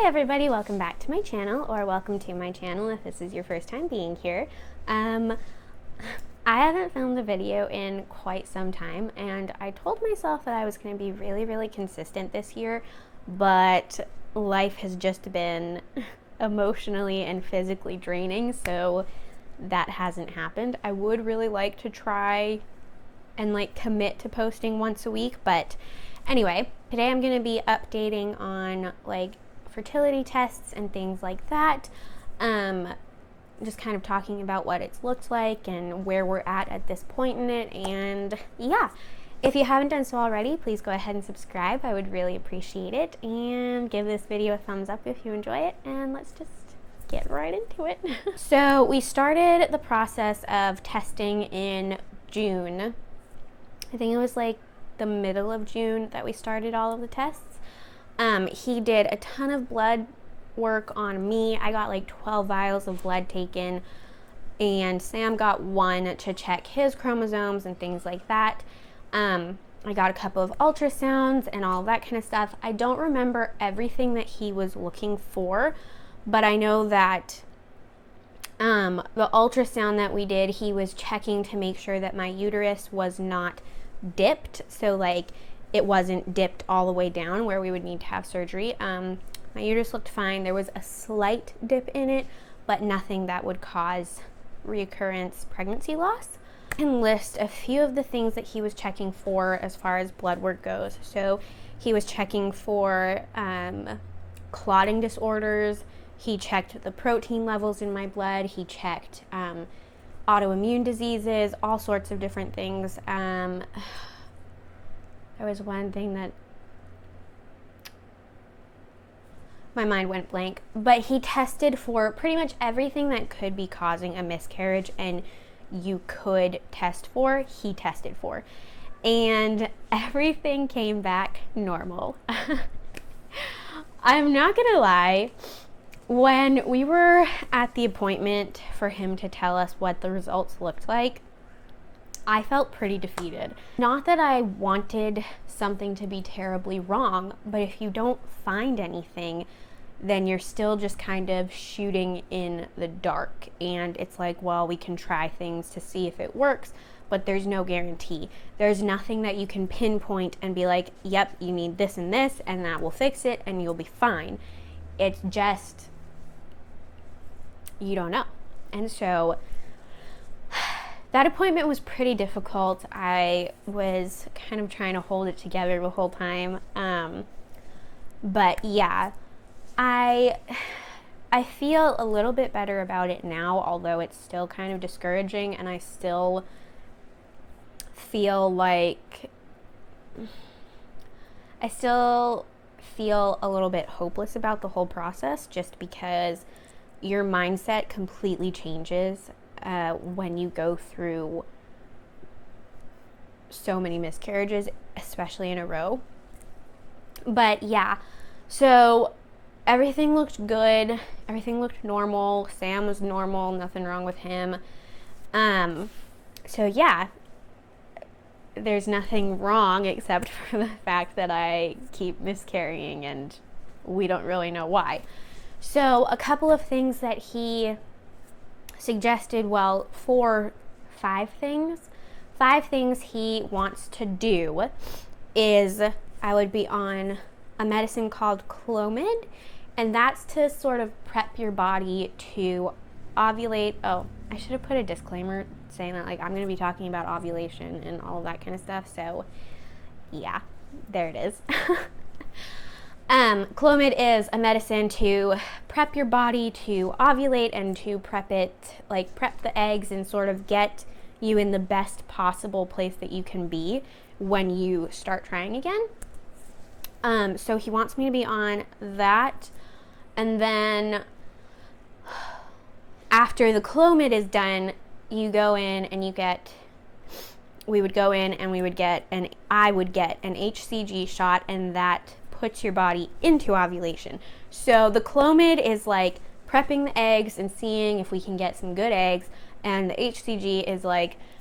Hi everybody, welcome back to my channel, or welcome to my channel if this is your first time being here. I haven't filmed a video in quite some time, and I told myself that I was going to be really consistent this year, but life has just been emotionally and physically draining, so that hasn't happened. I would really like to try and commit to posting once a week, but anyway, today I'm going to be updating on fertility tests and things like that. Just kind of talking about what it's looked like and where we're at this point in it. And yeah, if you haven't done so already, please go ahead and subscribe. I would really appreciate it, and give this video a thumbs up if you enjoy it, and let's just get right into it. So we started the process of testing in June. I think it was the middle of June that we started all of the tests. He did a ton of blood work on me. I got 12 vials of blood taken, and Sam got one to check his chromosomes and things like that. I got a couple of ultrasounds and all that kind of stuff. I don't remember everything that he was looking for, but I know that the ultrasound that we did, he was checking to make sure that my uterus was not dipped, so it wasn't dipped all the way down where we would need to have surgery. My uterus looked fine. There was a slight dip in it, but nothing that would cause recurrence pregnancy loss. I can list a few of the things that he was checking for as far as blood work goes. So he was checking for clotting disorders. He checked the protein levels in my blood. He checked autoimmune diseases, all sorts of different things. There was one thing that my mind went blank, but he tested for pretty much everything that could be causing a miscarriage and you could test for, he tested for. And everything came back normal. I'm not gonna lie, when we were at the appointment for him to tell us what the results looked like, I felt pretty defeated. Not that I wanted something to be terribly wrong, but if you don't find anything, then you're still just kind of shooting in the dark. And it's well, we can try things to see if it works, but there's no guarantee. There's nothing that you can pinpoint and be yep, you need this and this, and that will fix it, and you'll be fine. It's just, you don't know. And so that appointment was pretty difficult. I was kind of trying to hold it together the whole time. But yeah, I feel a little bit better about it now, although it's still kind of discouraging, and I still feel a little bit hopeless about the whole process, just because your mindset completely changes when you go through so many miscarriages, especially in a row. But yeah, so everything looked good. Everything looked normal. Sam was normal. Nothing wrong with him. So yeah, there's nothing wrong except for the fact that I keep miscarrying and we don't really know why. So a couple of things that he suggested, five things he wants to do is I would be on a medicine called Clomid, and that's to sort of prep your body to ovulate. Oh, I should have put a disclaimer saying that I'm going to be talking about ovulation and all of that kind of stuff, so yeah, there it is. Clomid is a medicine to prep your body to ovulate and to prep the eggs and sort of get you in the best possible place that you can be when you start trying again. So he wants me to be on that, and then after the Clomid is done, you go in and I would get an HCG shot, and that puts your body into ovulation. So the Clomid is prepping the eggs and seeing if we can get some good eggs, and the HCG is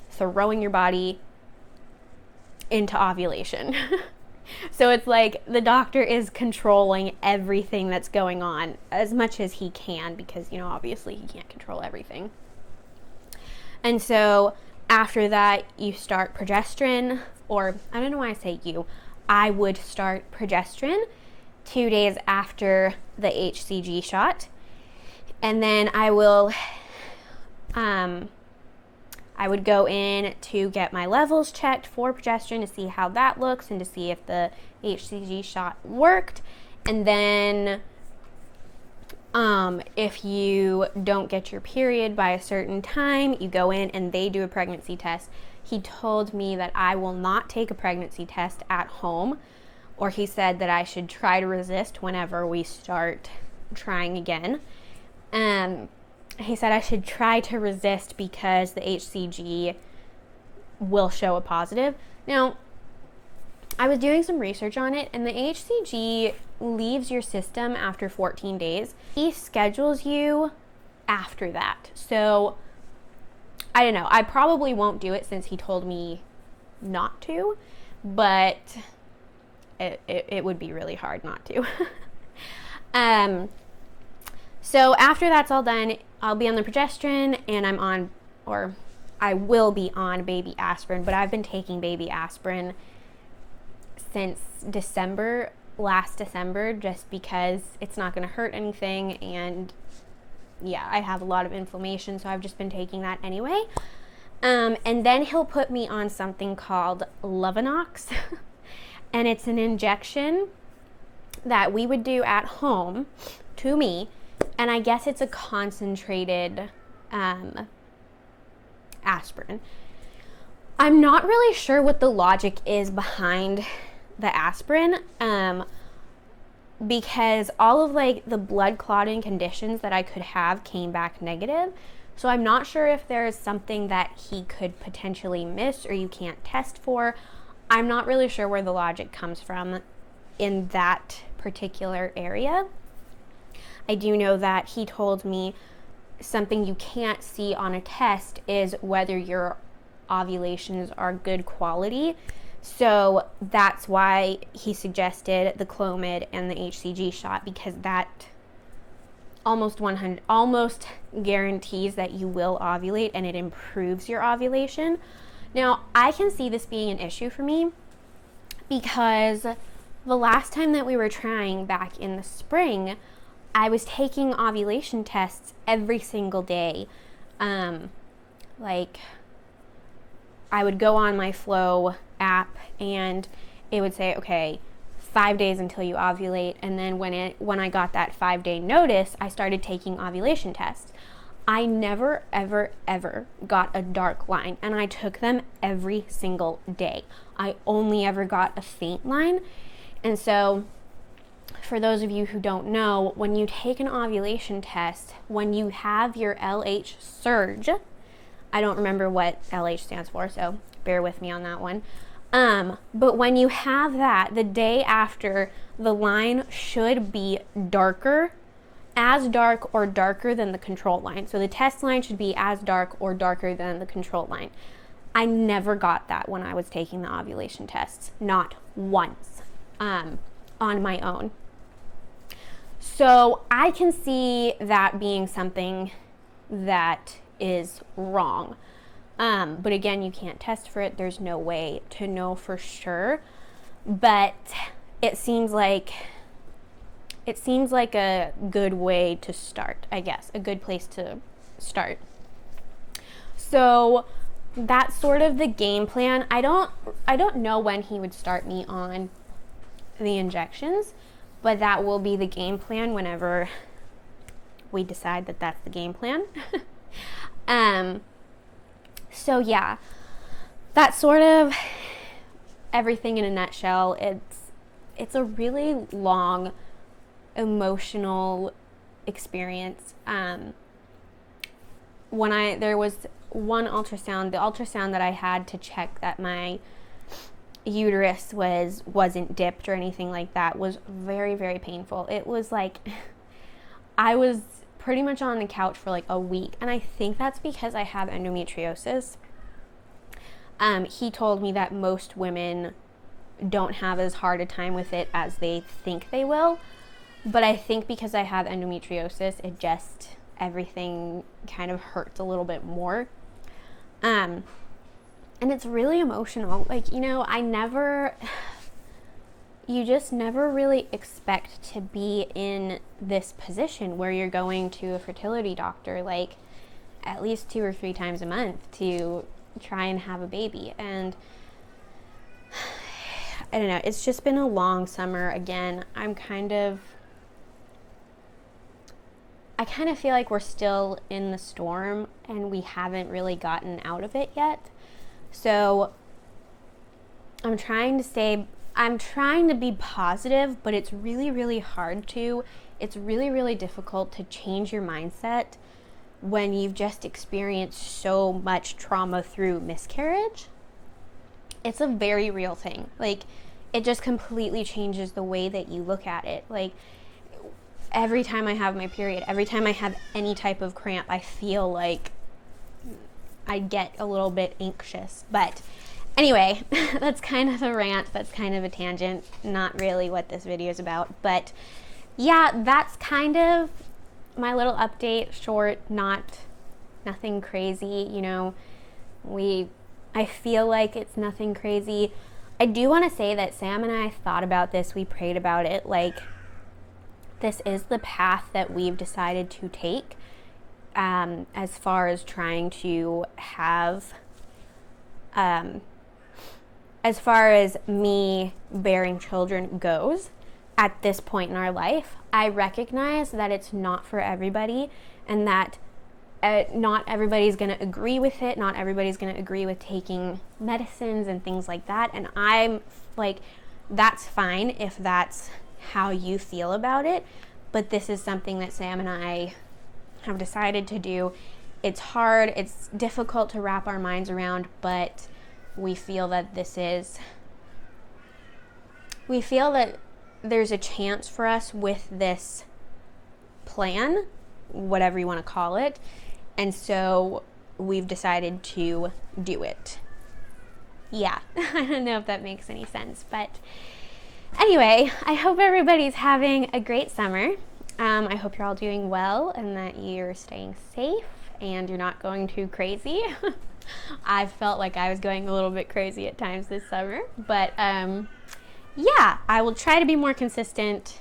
throwing your body into ovulation. So it's like the doctor is controlling everything that's going on as much as he can, because, you know, obviously he can't control everything. And so after that, you start progesterone, or I don't know why I say you. I would start progesterone 2 days after the HCG shot. And then I would go in to get my levels checked for progesterone to see how that looks and to see if the HCG shot worked. And then if you don't get your period by a certain time, you go in and they do a pregnancy test. He told me that I will not take a pregnancy test at home, or he said that I should try to resist whenever we start trying again. He said I should try to resist because the HCG will show a positive. Now, I was doing some research on it, and the HCG leaves your system after 14 days. He schedules you after that. So, I don't know. I probably won't do it since he told me not to, but it would be really hard not to. So after that's all done, I'll be on the progesterone, and I will be on baby aspirin, but I've been taking baby aspirin since last December, just because it's not going to hurt anything, and yeah, I have a lot of inflammation, so I've just been taking that anyway. And then he'll put me on something called Lovenox, and it's an injection that we would do at home to me. And I guess it's a concentrated aspirin. I'm not really sure what the logic is behind the aspirin, because all of like the blood clotting conditions that I could have came back negative. So I'm not sure if there's something that he could potentially miss or you can't test for. I'm not really sure where the logic comes from in that particular area. I do know that he told me something you can't see on a test is whether your ovulations are good quality. So that's why he suggested the Clomid and the HCG shot, because that almost guarantees that you will ovulate, and it improves your ovulation. Now, I can see this being an issue for me because the last time that we were trying back in the spring, I was taking ovulation tests every single day. Like, I would go on my Flow app and it would say, okay, 5 days until you ovulate. And then when I got that 5-day notice, I started taking ovulation tests. I never, ever, ever got a dark line, and I took them every single day. I only ever got a faint line. And so, for those of you who don't know, when you take an ovulation test, when you have your LH surge, I don't remember what LH stands for, so bear with me on that one. But when you have that, the day after, the line should be darker, as dark or darker than the control line. So the test line should be as dark or darker than the control line. I never got that when I was taking the ovulation tests, not once, on my own. So I can see that being something that is wrong. But again, you can't test for it. There's no way to know for sure. But it seems like a good way to start, I guess, a good place to start. So that's sort of the game plan. I don't know when he would start me on the injections, but that will be the game plan whenever we decide that that's the game plan. So yeah, that's sort of everything in a nutshell. It's a really long emotional experience. There was one ultrasound, the ultrasound that I had to check that my uterus wasn't dipped or anything like that, was very, very painful. It was like I was pretty much on the couch for like a week, and I think that's because I have endometriosis. He told me that most women don't have as hard a time with it as they think they will. But I think because I have endometriosis, it just, everything kind of hurts a little bit more. And it's really emotional. Like, you know, you just never really expect to be in this position where you're going to a fertility doctor like at least 2 or 3 times a month to try and have a baby. And I don't know, it's just been a long summer. Again, I kind of feel like we're still in the storm and we haven't really gotten out of it yet. So I'm trying to be positive, but it's really, really hard to. It's really, really difficult to change your mindset when you've just experienced so much trauma through miscarriage. It's a very real thing. Like, it just completely changes the way that you look at it. Like, every time I have my period, every time I have any type of cramp, I feel like I get a little bit anxious. But anyway, that's kind of a rant, that's kind of a tangent, not really what this video is about. But yeah, that's kind of my little update, short, nothing crazy, you know. I feel like it's nothing crazy. I do want to say that Sam and I thought about this, we prayed about it, like, this is the path that we've decided to take, as far as trying to have, as far as me bearing children goes at this point in our life. I recognize that it's not for everybody, and that not everybody's going to agree with it. Not everybody's going to agree with taking medicines and things like that. And I'm like, that's fine if that's how you feel about it. But this is something that Sam and I have decided to do. It's hard. It's difficult to wrap our minds around, but we feel that there's a chance for us with this plan, whatever you want to call it. And so we've decided to do it. Yeah, I don't know if that makes any sense, but anyway, I hope everybody's having a great summer. I hope you're all doing well and that you're staying safe and you're not going too crazy. I felt like I was going a little bit crazy at times this summer, but yeah, I will try to be more consistent,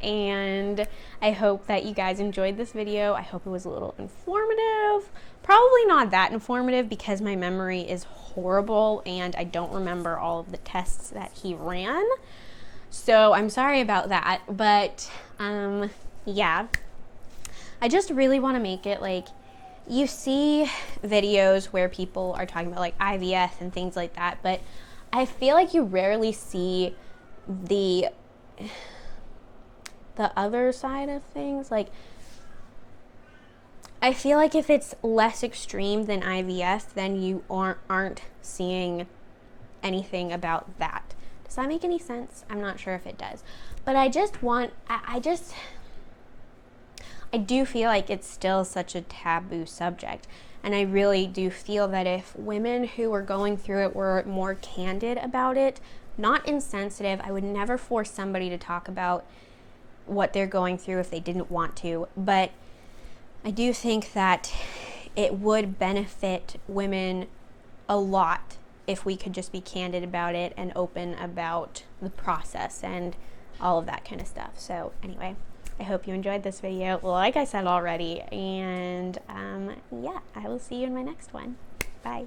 and I hope that you guys enjoyed this video. I hope it was a little informative. Probably not that informative because my memory is horrible and I don't remember all of the tests that he ran. So I'm sorry about that, but yeah, I just really want to make it like, you see videos where people are talking about like IVF and things like that, but I feel like you rarely see the other side of things. Like, I feel like if it's less extreme than IVF, then you aren't seeing anything about that. Does that make any sense? I'm not sure if it does, but I do feel like it's still such a taboo subject. And I really do feel that if women who are going through it were more candid about it, not insensitive, I would never force somebody to talk about what they're going through if they didn't want to. But I do think that it would benefit women a lot if we could just be candid about it and open about the process and all of that kind of stuff. So anyway, I hope you enjoyed this video, like I said already, and yeah, I will see you in my next one. Bye.